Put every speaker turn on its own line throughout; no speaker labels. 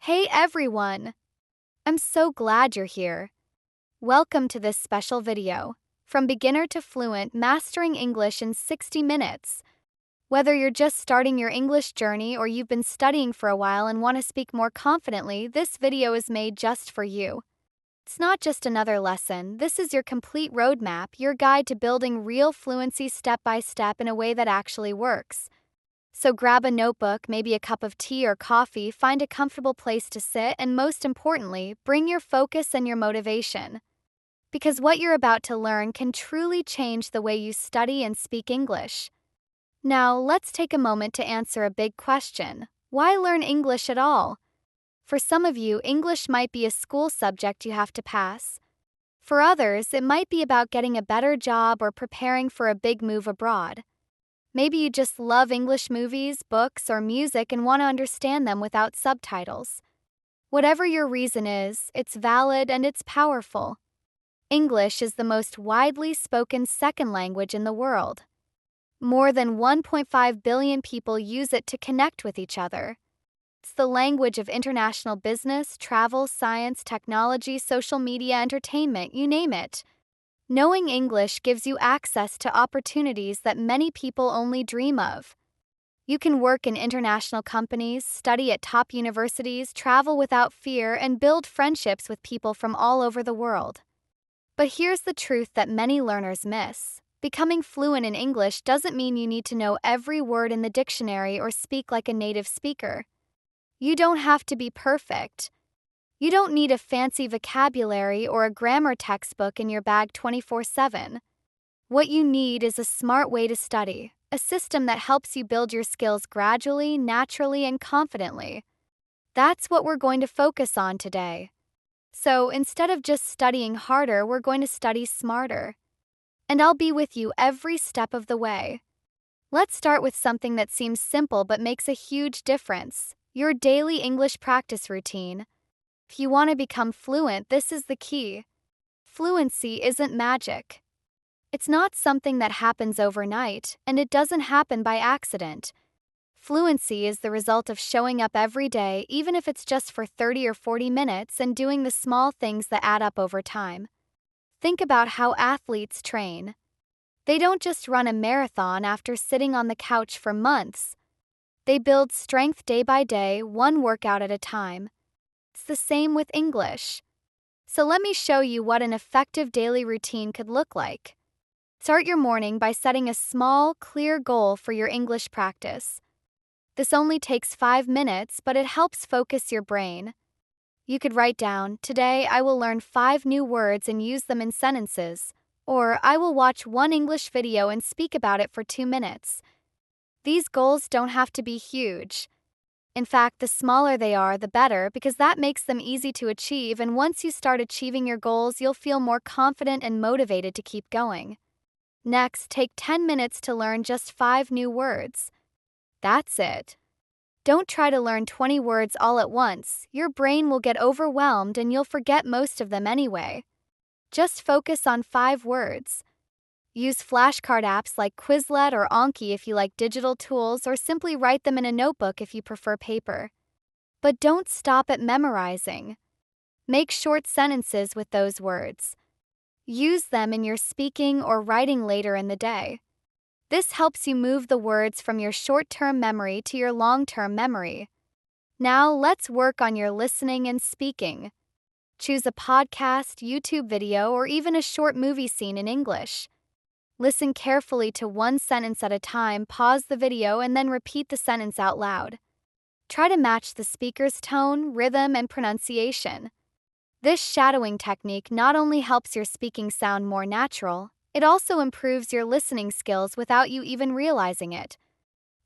Hey everyone! I'm so glad you're here. Welcome to this special video. From beginner to fluent, mastering English in 60 minutes. Whether you're just starting your English journey or you've been studying for a while and want to speak more confidently, this video is made just for you. It's not just another lesson, this is your complete roadmap, your guide to building real fluency step by step in a way that actually works. So grab a notebook, maybe a cup of tea or coffee, find a comfortable place to sit, and most importantly, bring your focus and your motivation. Because what you're about to learn can truly change the way you study and speak English. Now, let's take a moment to answer a big question. Why learn English at all? For some of you, English might be a school subject you have to pass. For others, it might be about getting a better job or preparing for a big move abroad. Maybe you just love English movies, books, or music and want to understand them without subtitles. Whatever your reason is, it's valid and it's powerful. English is the most widely spoken second language in the world. More than 1.5 billion people use it to connect with each other. It's the language of international business, travel, science, technology, social media, entertainment, you name it. Knowing English gives you access to opportunities that many people only dream of. You can work in international companies, study at top universities, travel without fear, and build friendships with people from all over the world. But here's the truth that many learners miss. Becoming fluent in English doesn't mean you need to know every word in the dictionary or speak like a native speaker. You don't have to be perfect. You don't need a fancy vocabulary or a grammar textbook in your bag 24/7. What you need is a smart way to study, a system that helps you build your skills gradually, naturally, and confidently. That's what we're going to focus on today. So instead of just studying harder, we're going to study smarter. And I'll be with you every step of the way. Let's start with something that seems simple but makes a huge difference: your daily English practice routine. If you want to become fluent, this is the key. Fluency isn't magic. It's not something that happens overnight, and it doesn't happen by accident. Fluency is the result of showing up every day, even if it's just for 30 or 40 minutes, and doing the small things that add up over time. Think about how athletes train. They don't just run a marathon after sitting on the couch for months. They build strength day by day, one workout at a time. It's the same with English. So let me show you what an effective daily routine could look like. Start your morning by setting a small, clear goal for your English practice. This only takes 5 minutes, but it helps focus your brain. You could write down, "Today I will learn 5 new words and use them in sentences," or "I will watch one English video and speak about it for 2 minutes." These goals don't have to be huge. In fact, the smaller they are, the better, because that makes them easy to achieve, and once you start achieving your goals, you'll feel more confident and motivated to keep going. Next, take 10 minutes to learn just 5 new words. That's it. Don't try to learn 20 words all at once. Your brain will get overwhelmed and you'll forget most of them anyway. Just focus on 5 words. Use flashcard apps like Quizlet or Anki if you like digital tools, or simply write them in a notebook if you prefer paper. But don't stop at memorizing. Make short sentences with those words. Use them in your speaking or writing later in the day. This helps you move the words from your short-term memory to your long-term memory. Now let's work on your listening and speaking. Choose a podcast, YouTube video, or even a short movie scene in English. Listen carefully to one sentence at a time, pause the video, and then repeat the sentence out loud. Try to match the speaker's tone, rhythm, and pronunciation. This shadowing technique not only helps your speaking sound more natural, it also improves your listening skills without you even realizing it.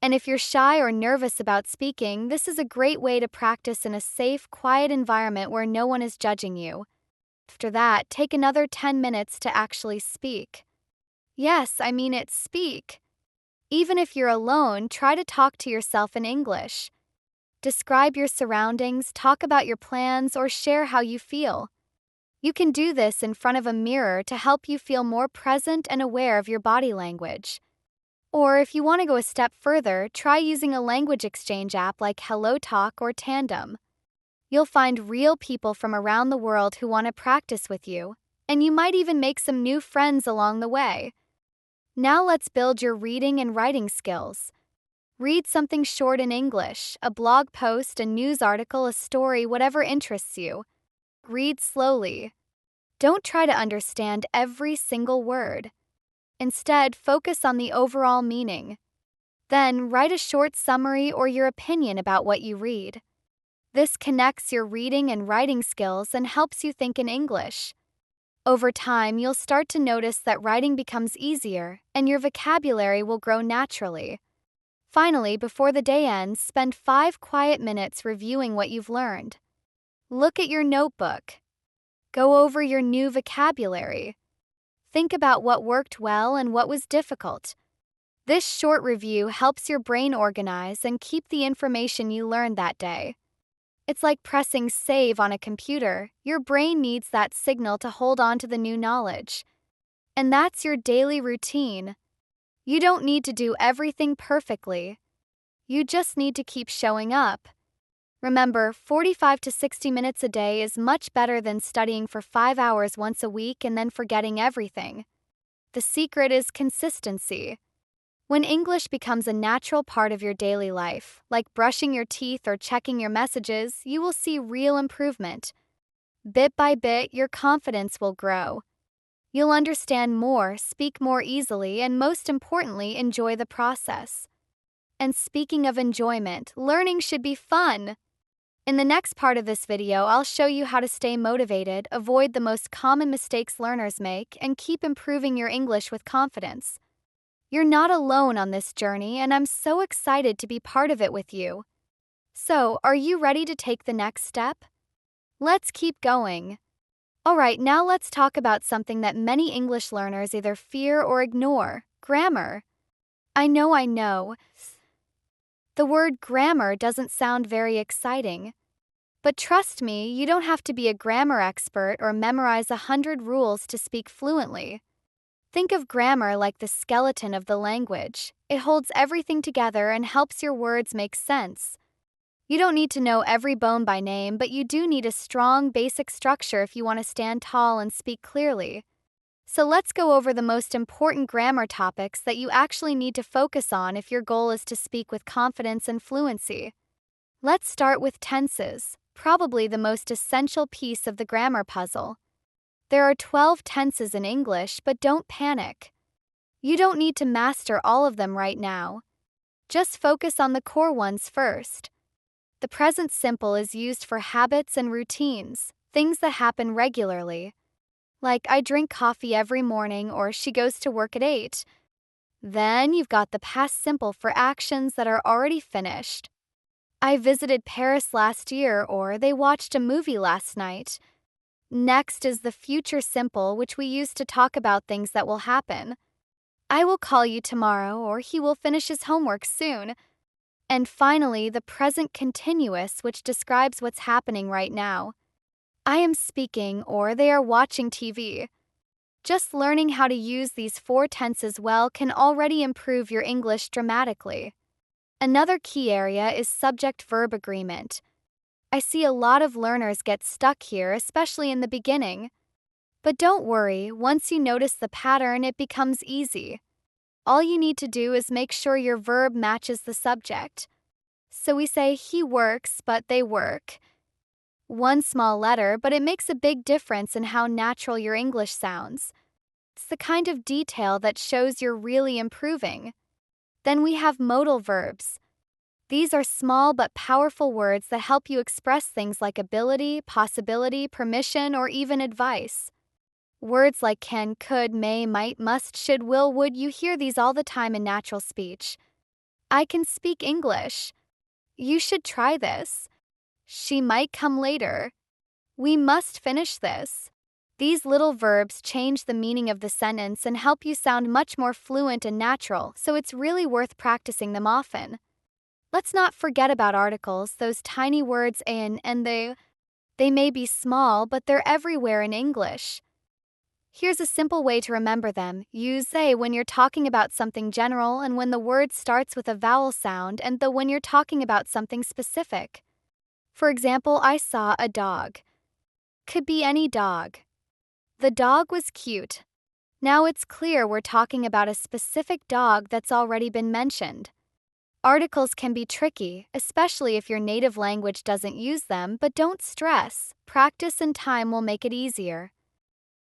And if you're shy or nervous about speaking, this is a great way to practice in a safe, quiet environment where no one is judging you. After that, take another 10 minutes to actually speak. Yes, I mean it, speak. Even if you're alone, try to talk to yourself in English. Describe your surroundings, talk about your plans, or share how you feel. You can do this in front of a mirror to help you feel more present and aware of your body language. Or if you want to go a step further, try using a language exchange app like HelloTalk or Tandem. You'll find real people from around the world who want to practice with you, and you might even make some new friends along the way. Now let's build your reading and writing skills. Read something short in English, a blog post, a news article, a story, whatever interests you. Read slowly. Don't try to understand every single word. Instead, focus on the overall meaning. Then, write a short summary or your opinion about what you read. This connects your reading and writing skills and helps you think in English. Over time, you'll start to notice that writing becomes easier and your vocabulary will grow naturally. Finally, before the day ends, spend 5 quiet minutes reviewing what you've learned. Look at your notebook. Go over your new vocabulary. Think about what worked well and what was difficult. This short review helps your brain organize and keep the information you learned that day. It's like pressing save on a computer. Your brain needs that signal to hold on to the new knowledge. And that's your daily routine. You don't need to do everything perfectly. You just need to keep showing up. Remember, 45 to 60 minutes a day is much better than studying for 5 hours once a week and then forgetting everything. The secret is consistency. When English becomes a natural part of your daily life, like brushing your teeth or checking your messages, you will see real improvement. Bit by bit, your confidence will grow. You'll understand more, speak more easily, and most importantly, enjoy the process. And speaking of enjoyment, learning should be fun. In the next part of this video, I'll show you how to stay motivated, avoid the most common mistakes learners make, and keep improving your English with confidence. You're not alone on this journey, and I'm so excited to be part of it with you. So, are you ready to take the next step? Let's keep going. Alright, now let's talk about something that many English learners either fear or ignore: grammar. I know. The word grammar doesn't sound very exciting. But trust me, you don't have to be a grammar expert or memorize 100 rules to speak fluently. Think of grammar like the skeleton of the language. It holds everything together and helps your words make sense. You don't need to know every bone by name, but you do need a strong, basic structure if you want to stand tall and speak clearly. So let's go over the most important grammar topics that you actually need to focus on if your goal is to speak with confidence and fluency. Let's start with tenses, probably the most essential piece of the grammar puzzle. There are 12 tenses in English, but don't panic. You don't need to master all of them right now. Just focus on the core ones first. The present simple is used for habits and routines, things that happen regularly. Like, I drink coffee every morning, or she goes to work at 8. Then you've got the past simple for actions that are already finished. I visited Paris last year, or they watched a movie last night. Next is the future simple, which we use to talk about things that will happen. I will call you tomorrow, or he will finish his homework soon. And finally, the present continuous, which describes what's happening right now. I am speaking, or they are watching TV. Just learning how to use these 4 tenses well can already improve your English dramatically. Another key area is subject-verb agreement. I see a lot of learners get stuck here, especially in the beginning. But don't worry, once you notice the pattern, it becomes easy. All you need to do is make sure your verb matches the subject. So we say he works, but they work. One small letter, but it makes a big difference in how natural your English sounds. It's the kind of detail that shows you're really improving. Then we have modal verbs. These are small but powerful words that help you express things like ability, possibility, permission, or even advice. Words like can, could, may, might, must, should, will, would, you hear these all the time in natural speech. I can speak English. You should try this. She might come later. We must finish this. These little verbs change the meaning of the sentence and help you sound much more fluent and natural, so it's really worth practicing them often. Let's not forget about articles, those tiny words in and they. They may be small, but they're everywhere in English. Here's a simple way to remember them. Use they when you're talking about something general and when the word starts with a vowel sound, and the when you're talking about something specific. For example, I saw a dog. Could be any dog. The dog was cute. Now it's clear we're talking about a specific dog that's already been mentioned. Articles can be tricky, especially if your native language doesn't use them, but don't stress. Practice and time will make it easier.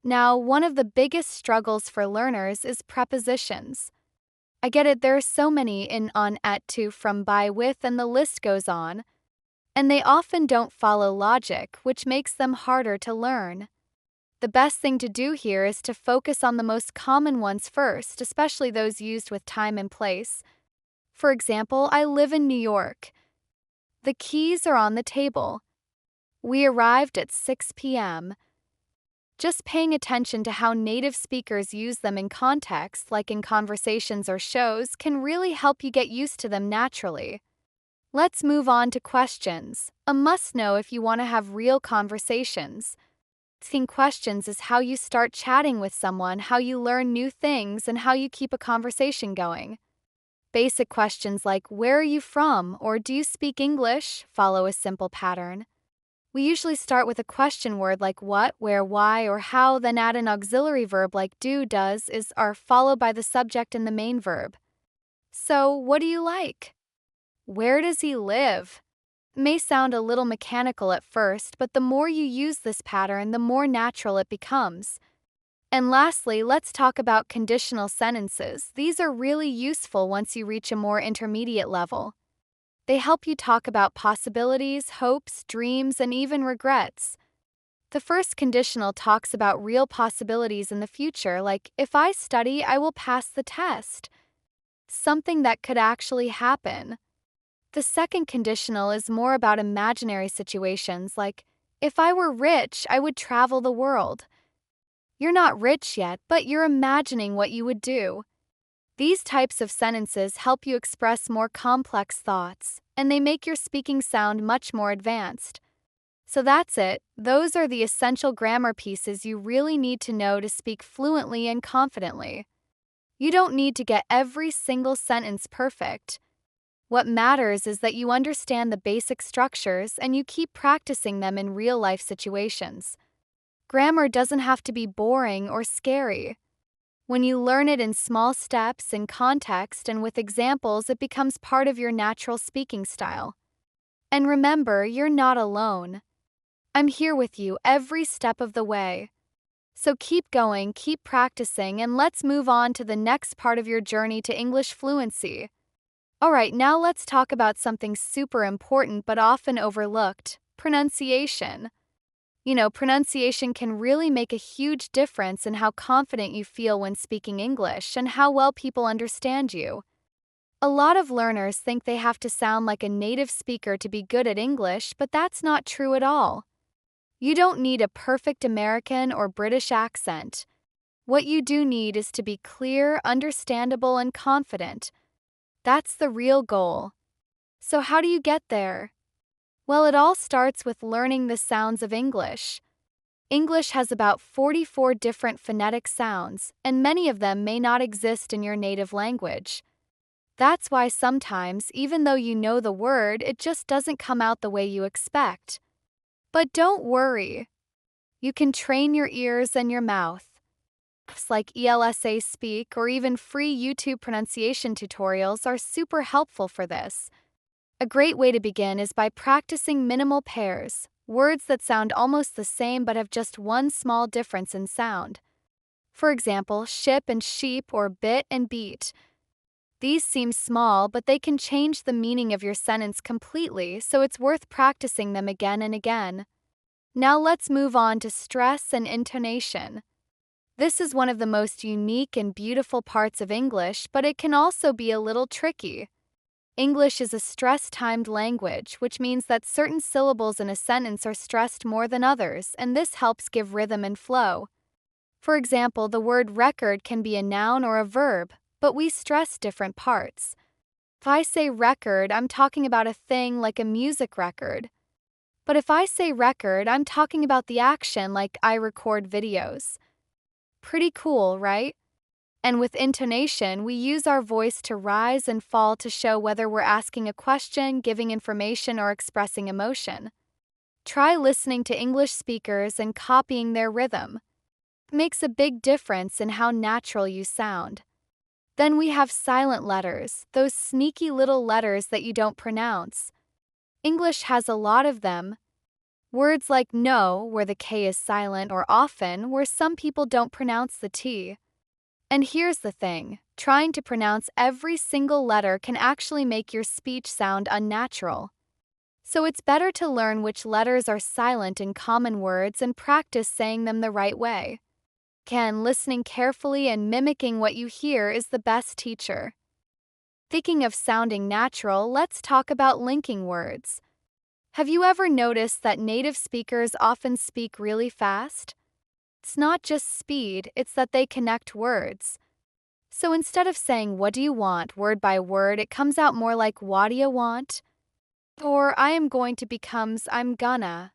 Now, one of the biggest struggles for learners is prepositions. I get it, there are so many in, on, at, to, from, by, with, and the list goes on, and they often don't follow logic, which makes them harder to learn. The best thing to do here is to focus on the most common ones first, especially those used with time and place. For example, I live in New York. The keys are on the table. We arrived at 6 p.m. Just paying attention to how native speakers use them in context, like in conversations or shows, can really help you get used to them naturally. Let's move on to questions, a must-know if you want to have real conversations. Asking questions is how you start chatting with someone, how you learn new things, and how you keep a conversation going. Basic questions like, where are you from, or do you speak English, follow a simple pattern. We usually start with a question word like what, where, why, or how, then add an auxiliary verb like do, does, is, are, followed by the subject and the main verb. So, what do you like? Where does he live? It may sound a little mechanical at first, but the more you use this pattern, the more natural it becomes. And lastly, let's talk about conditional sentences. These are really useful once you reach a more intermediate level. They help you talk about possibilities, hopes, dreams, and even regrets. The first conditional talks about real possibilities in the future, like, if I study, I will pass the test. Something that could actually happen. The second conditional is more about imaginary situations, like, if I were rich, I would travel the world. You're not rich yet, but you're imagining what you would do. These types of sentences help you express more complex thoughts, and they make your speaking sound much more advanced. So that's it. Those are the essential grammar pieces you really need to know to speak fluently and confidently. You don't need to get every single sentence perfect. What matters is that you understand the basic structures and you keep practicing them in real-life situations. Grammar doesn't have to be boring or scary. When you learn it in small steps, in context, and with examples, it becomes part of your natural speaking style. And remember, you're not alone. I'm here with you every step of the way. So keep going, keep practicing, and let's move on to the next part of your journey to English fluency. Alright, now let's talk about something super important but often overlooked: pronunciation. Pronunciation can really make a huge difference in how confident you feel when speaking English and how well people understand you. A lot of learners think they have to sound like a native speaker to be good at English, but that's not true at all. You don't need a perfect American or British accent. What you do need is to be clear, understandable, and confident. That's the real goal. So how do you get there? Well, it all starts with learning the sounds of English. English has about 44 different phonetic sounds, and many of them may not exist in your native language. That's why sometimes, even though you know the word, it just doesn't come out the way you expect. But don't worry. You can train your ears and your mouth. Apps like ELSA Speak or even free YouTube pronunciation tutorials are super helpful for this. A great way to begin is by practicing minimal pairs, words that sound almost the same but have just one small difference in sound. For example, ship and sheep or bit and beat. These seem small, but they can change the meaning of your sentence completely, so it's worth practicing them again and again. Now let's move on to stress and intonation. This is one of the most unique and beautiful parts of English, but it can also be a little tricky. English is a stress-timed language, which means that certain syllables in a sentence are stressed more than others, and this helps give rhythm and flow. For example, the word record can be a noun or a verb, but we stress different parts. If I say record, I'm talking about a thing like a music record. But if I say record, I'm talking about the action like I record videos. Pretty cool, right? And with intonation, we use our voice to rise and fall to show whether we're asking a question, giving information, or expressing emotion. Try listening to English speakers and copying their rhythm. It makes a big difference in how natural you sound. Then we have silent letters, those sneaky little letters that you don't pronounce. English has a lot of them. Words like no, where the K is silent, or often, where some people don't pronounce the T. And here's the thing, trying to pronounce every single letter can actually make your speech sound unnatural. So it's better to learn which letters are silent in common words and practice saying them the right way. Again, listening carefully and mimicking what you hear is the best teacher. Speaking of sounding natural, let's talk about linking words. Have you ever noticed that native speakers often speak really fast? It's not just speed, it's that they connect words. So instead of saying, "What do you want?" word by word, it comes out more like, "What do you want?" Or "I am going to" becomes "I'm gonna."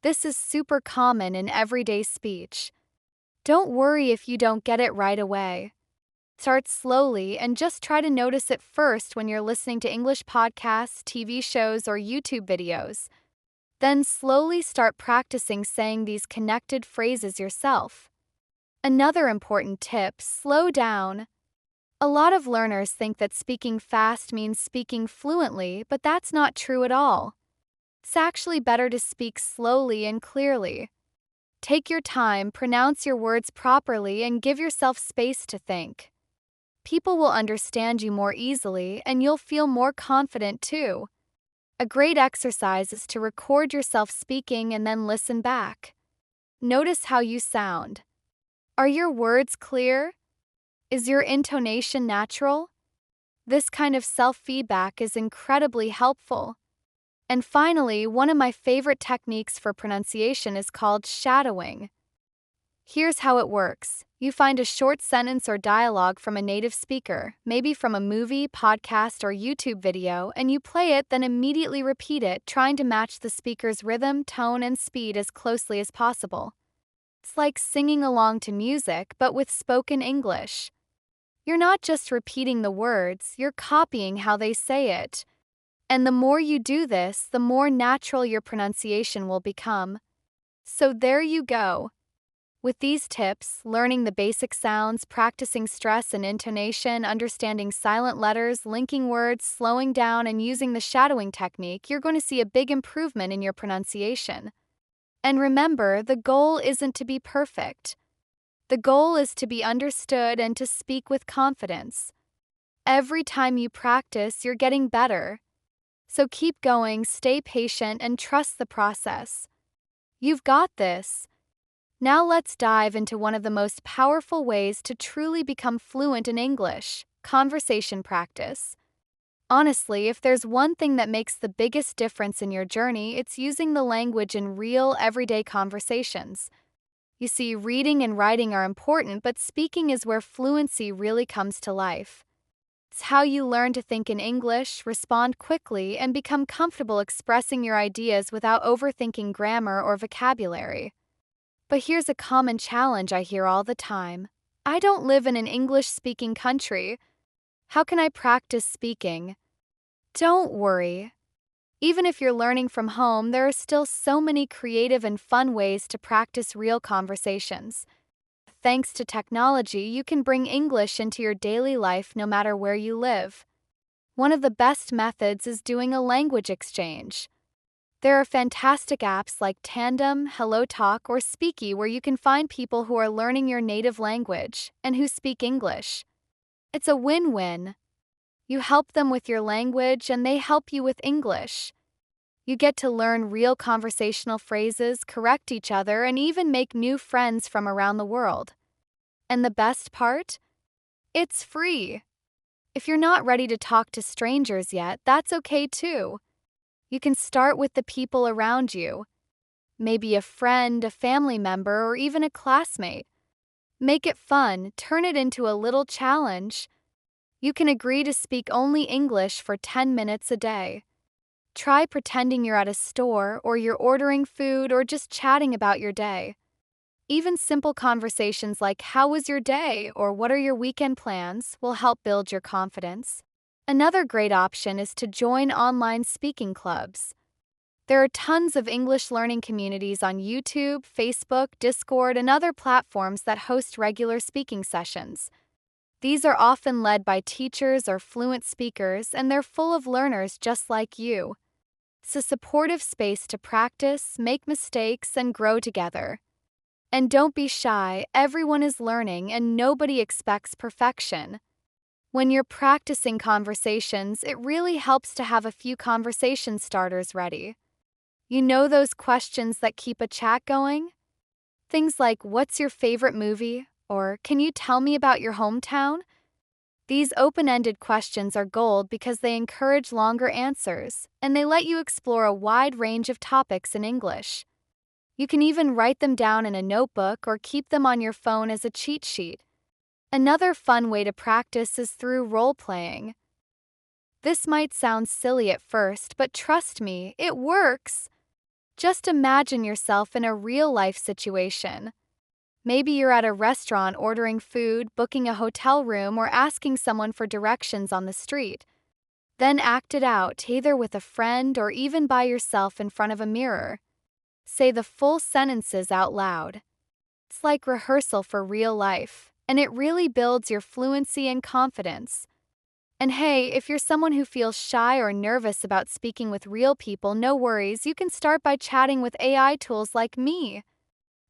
This is super common in everyday speech. Don't worry if you don't get it right away. Start slowly and just try to notice it first when you're listening to English podcasts, TV shows, or YouTube videos. Then slowly start practicing saying these connected phrases yourself. Another important tip: slow down. A lot of learners think that speaking fast means speaking fluently, but that's not true at all. It's actually better to speak slowly and clearly. Take your time, pronounce your words properly, and give yourself space to think. People will understand you more easily, and you'll feel more confident too. A great exercise is to record yourself speaking and then listen back. Notice how you sound. Are your words clear? Is your intonation natural? This kind of self-feedback is incredibly helpful. And finally, one of my favorite techniques for pronunciation is called shadowing. Here's how it works. You find a short sentence or dialogue from a native speaker, maybe from a movie, podcast, or YouTube video, and you play it, then immediately repeat it, trying to match the speaker's rhythm, tone, and speed as closely as possible. It's like singing along to music, but with spoken English. You're not just repeating the words, you're copying how they say it. And the more you do this, the more natural your pronunciation will become. So there you go. With these tips, learning the basic sounds, practicing stress and intonation, understanding silent letters, linking words, slowing down, and using the shadowing technique, you're going to see a big improvement in your pronunciation. And remember, the goal isn't to be perfect. The goal is to be understood and to speak with confidence. Every time you practice, you're getting better. So keep going, stay patient, and trust the process. You've got this. Now let's dive into one of the most powerful ways to truly become fluent in English: conversation practice. Honestly, if there's one thing that makes the biggest difference in your journey, it's using the language in real, everyday conversations. You see, reading and writing are important, but speaking is where fluency really comes to life. It's how you learn to think in English, respond quickly, and become comfortable expressing your ideas without overthinking grammar or vocabulary. But here's a common challenge I hear all the time. I don't live in an English-speaking country. How can I practice speaking? Don't worry. Even if you're learning from home, there are still so many creative and fun ways to practice real conversations. Thanks to technology, you can bring English into your daily life no matter where you live. One of the best methods is doing a language exchange. There are fantastic apps like Tandem, HelloTalk, or Speaky where you can find people who are learning your native language and who speak English. It's a win-win. You help them with your language and they help you with English. You get to learn real conversational phrases, correct each other, and even make new friends from around the world. And the best part? It's free. If you're not ready to talk to strangers yet, that's okay too. You can start with the people around you. Maybe a friend, a family member, or even a classmate. Make it fun, turn it into a little challenge. You can agree to speak only English for 10 minutes a day. Try pretending you're at a store, or you're ordering food, or just chatting about your day. Even simple conversations like "How was your day?" or "What are your weekend plans?" will help build your confidence. Another great option is to join online speaking clubs. There are tons of English learning communities on YouTube, Facebook, Discord, and other platforms that host regular speaking sessions. These are often led by teachers or fluent speakers, and they're full of learners just like you. It's a supportive space to practice, make mistakes, and grow together. And don't be shy, everyone is learning and nobody expects perfection. When you're practicing conversations, it really helps to have a few conversation starters ready. You know those questions that keep a chat going? Things like, "What's your favorite movie?" or "Can you tell me about your hometown?" These open-ended questions are gold because they encourage longer answers, and they let you explore a wide range of topics in English. You can even write them down in a notebook or keep them on your phone as a cheat sheet. Another fun way to practice is through role-playing. This might sound silly at first, but trust me, it works. Just imagine yourself in a real-life situation. Maybe you're at a restaurant ordering food, booking a hotel room, or asking someone for directions on the street. Then act it out, either with a friend or even by yourself in front of a mirror. Say the full sentences out loud. It's like rehearsal for real life, and it really builds your fluency and confidence. And hey, if you're someone who feels shy or nervous about speaking with real people, no worries, you can start by chatting with AI tools like me.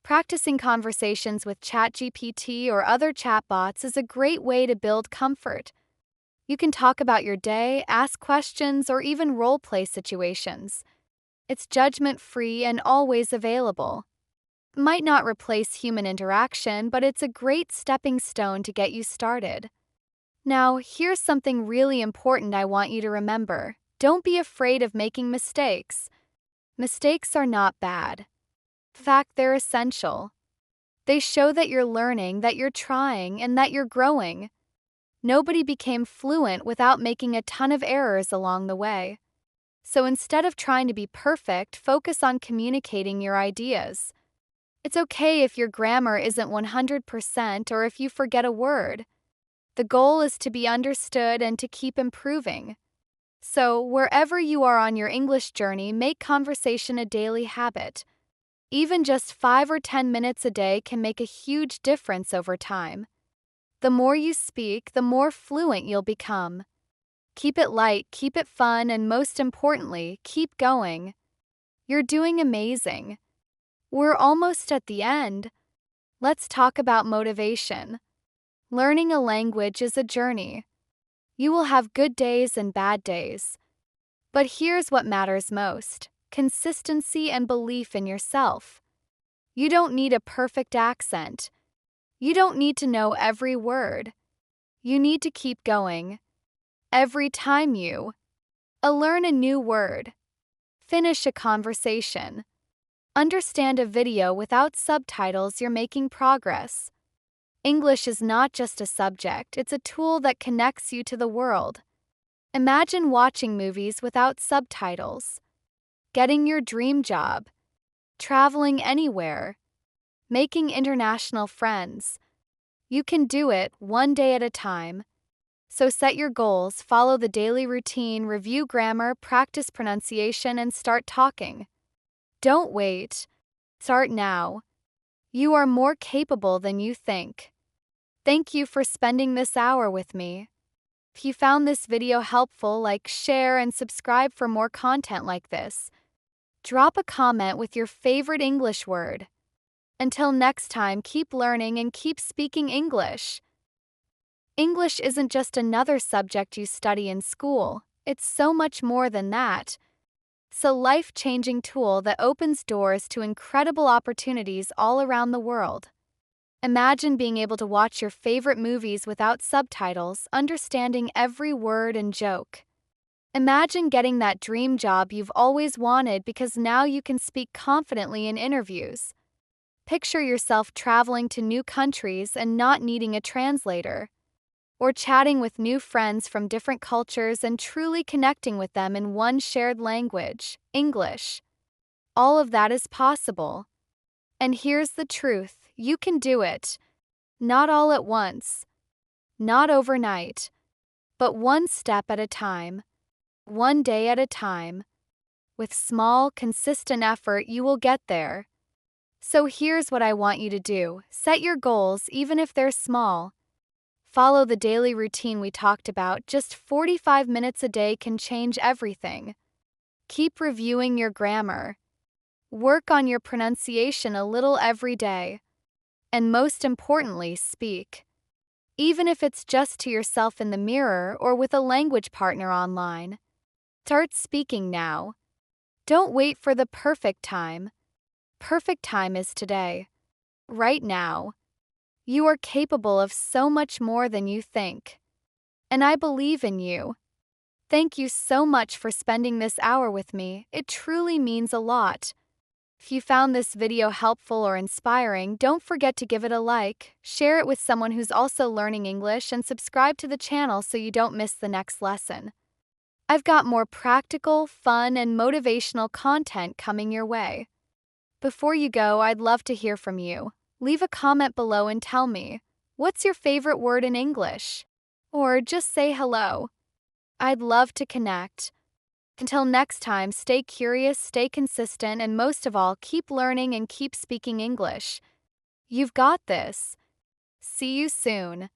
Practicing conversations with ChatGPT or other chatbots is a great way to build comfort. You can talk about your day, ask questions, or even role-play situations. It's judgment-free and always available. It might not replace human interaction, but it's a great stepping stone to get you started. Now, here's something really important I want you to remember. Don't be afraid of making mistakes. Mistakes are not bad. In fact, they're essential. They show that you're learning, that you're trying, and that you're growing. Nobody became fluent without making a ton of errors along the way. So instead of trying to be perfect, focus on communicating your ideas. It's okay if your grammar isn't 100% or if you forget a word. The goal is to be understood and to keep improving. So, wherever you are on your English journey, make conversation a daily habit. Even just 5 or 10 minutes a day can make a huge difference over time. The more you speak, the more fluent you'll become. Keep it light, keep it fun, and most importantly, keep going. You're doing amazing. We're almost at the end. Let's talk about motivation. Learning a language is a journey. You will have good days and bad days. But here's what matters most: consistency and belief in yourself. You don't need a perfect accent. You don't need to know every word. You need to keep going. Every time you learn a new word, finish a conversation, understand a video without subtitles, you're making progress. English is not just a subject, it's a tool that connects you to the world. Imagine watching movies without subtitles, getting your dream job, traveling anywhere, making international friends. You can do it one day at a time. So set your goals, follow the daily routine, review grammar, practice pronunciation, and start talking. Don't wait. Start now. You are more capable than you think. Thank you for spending this hour with me. If you found this video helpful, like, share, and subscribe for more content like this. Drop a comment with your favorite English word. Until next time, keep learning and keep speaking English. English isn't just another subject you study in school, it's so much more than that. It's a life-changing tool that opens doors to incredible opportunities all around the world. Imagine being able to watch your favorite movies without subtitles, understanding every word and joke. Imagine getting that dream job you've always wanted because now you can speak confidently in interviews. Picture yourself traveling to new countries and not needing a translator, or chatting with new friends from different cultures and truly connecting with them in one shared language, English. All of that is possible. And here's the truth, you can do it. Not all at once, not overnight, but one step at a time, one day at a time, With small, consistent effort, you will get there. So here's what I want you to do. Set your goals, even if they're small. Follow the daily routine we talked about. Just 45 minutes a day can change everything. Keep reviewing your grammar. Work on your pronunciation a little every day. And most importantly, speak. Even if it's just to yourself in the mirror or with a language partner online. Start speaking now. Don't wait for the perfect time. Perfect time is today. Right now. You are capable of so much more than you think. And I believe in you. Thank you so much for spending this hour with me. It truly means a lot. If you found this video helpful or inspiring, don't forget to give it a like, share it with someone who's also learning English, and subscribe to the channel so you don't miss the next lesson. I've got more practical, fun, and motivational content coming your way. Before you go, I'd love to hear from you. Leave a comment below and tell me, what's your favorite word in English? Or just say hello. I'd love to connect. Until next time, stay curious, stay consistent, and most of all, keep learning and keep speaking English. You've got this. See you soon.